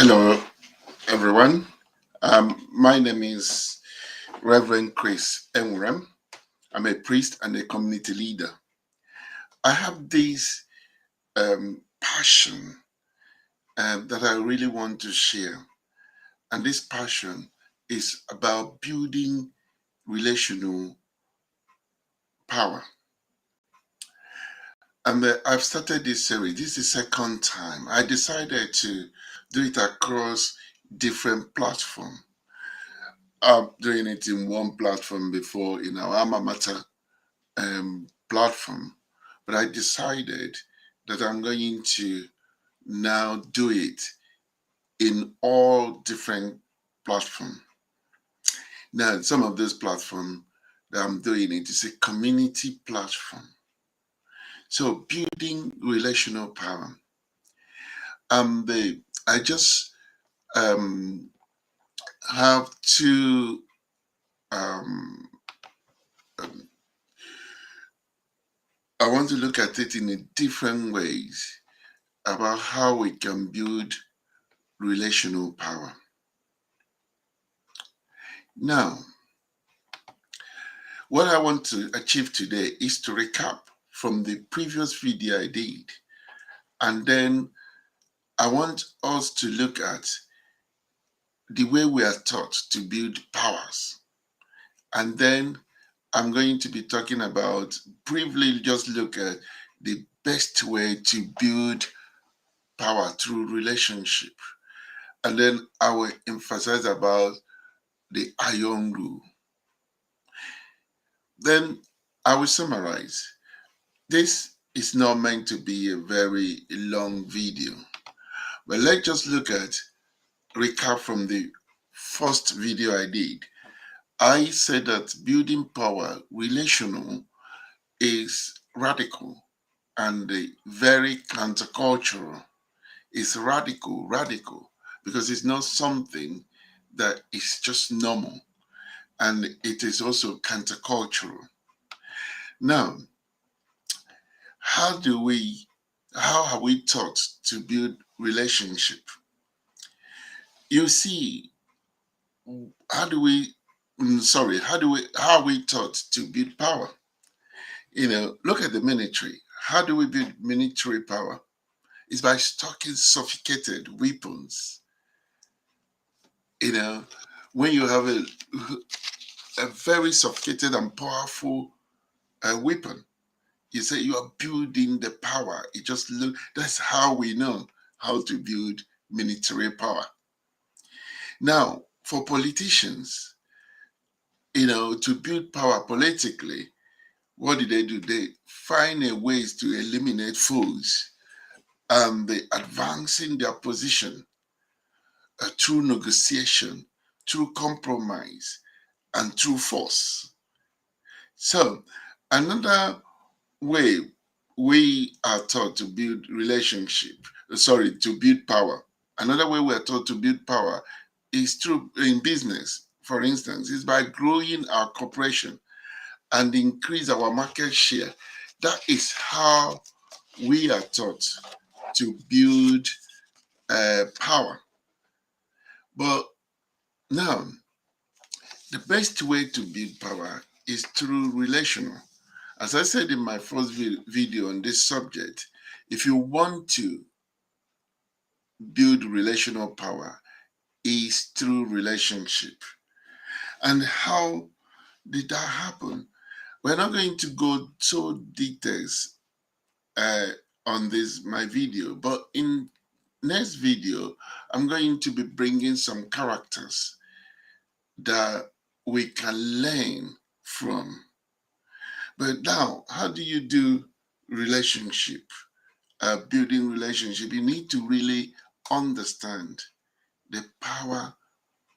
Hello, everyone. My name is Reverend Chris Enwerem. I'm a priest and a community leader. I have this passion that I really want to share, and this passion is about building relational power. And I've started this series. This is the second time. I decided to do it across different platforms. I'm doing it in one platform before in our alma mater platform, but I decided that I'm going to now do it in all different platforms. Now, some of those platforms that I'm doing it is a community platform. So building relational power. I just um, have two um, um, I want to look at it in a different ways about how we can build relational power. Now, what I want to achieve today is to recap from the previous video I did. And then I want us to look at the way we are taught to build powers. And then I'm going to be talking about briefly just look at the best way to build power through relationship. And then I will emphasize about the iron rule. Then I will summarize. This is not meant to be a very long video, but let's just look at recap from the first video I did. I said that building power relational is radical and very countercultural. It's radical, because it's not something that is just normal, and it is also countercultural. Now, how do we how are we taught to build relationship? You see, how do we how are we taught to build power? Look at the military. How do we build military power? It's by stocking sophisticated weapons. you know when you have a very sophisticated and powerful weapon, you say you are building the power. That's how we know how to build military power. Now, for politicians, to build power politically, what did they do? They find a ways to eliminate foes, and they advancing their position through negotiation, through compromise, and through force. So, another way we are taught to build to build power. Another way we are taught to build power is through in business, for instance, is by growing our corporation and increase our market share. That is how we are taught to build power. But now, the best way to build power is through relational. As I said in my first video on this subject, if you want to build relational power, is through relationship. And how did that happen? We're not going to go so details uh, on this my video, but in next video, I'm going to be bringing some characters that we can learn from. But now, how do you do relationship? Building relationship, you need to really understand the power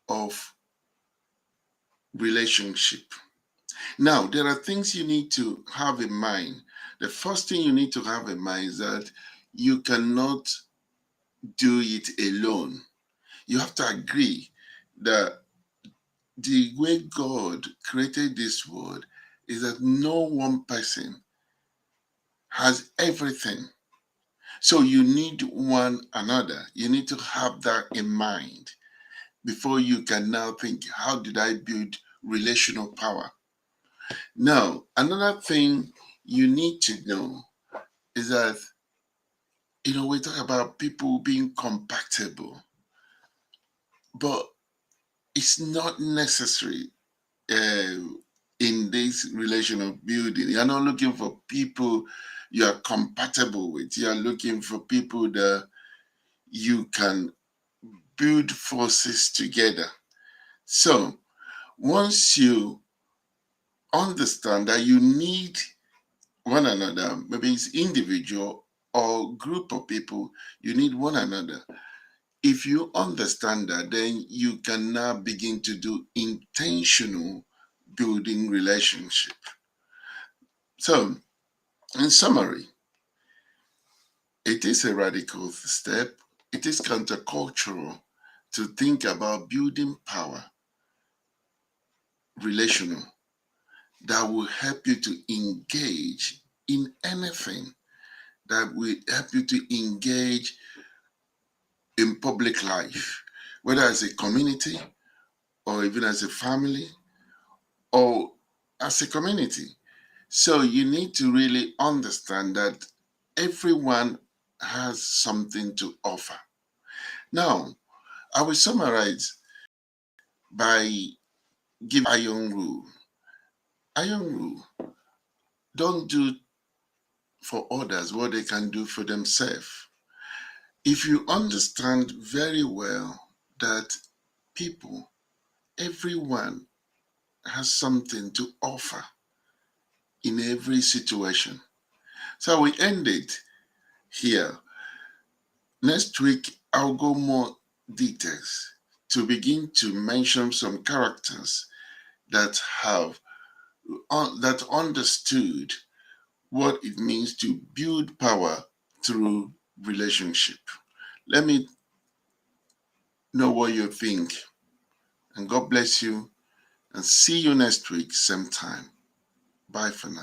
of relationship. Now, there are things you need to have in mind. The first thing you need to have in mind is that you cannot do it alone. You have to agree that the way God created this world is that no one person has everything. So you need one another. You need to have that in mind before you can now think, how did I build relational power? Now, another thing you need to know is that, we talk about people being compatible, but it's not necessary uh, in this relational building. You're not looking for people you are compatible with. You are looking for people that you can build forces together. So once you understand that you need one another, maybe it's individual or group of people, you need one another. If you understand that, then you can now begin to do intentional building relationship. So, in summary, it is a radical step. It is countercultural to think about building power, relational, that will help you to engage in anything, that will help you to engage in public life, whether as a community or even as a family or as a community. So you need to really understand that everyone has something to offer. Now, I will summarize by giving iron rule. Iron rule: don't do for others what they can do for themselves. If you understand very well that people, everyone has something to offer in every situation. So we end it here. Next week, I'll go more details to begin to mention some characters that have that understood what it means to build power through relationship. Let me know what you think, and God bless you, and see you next week, same time. Bye for now.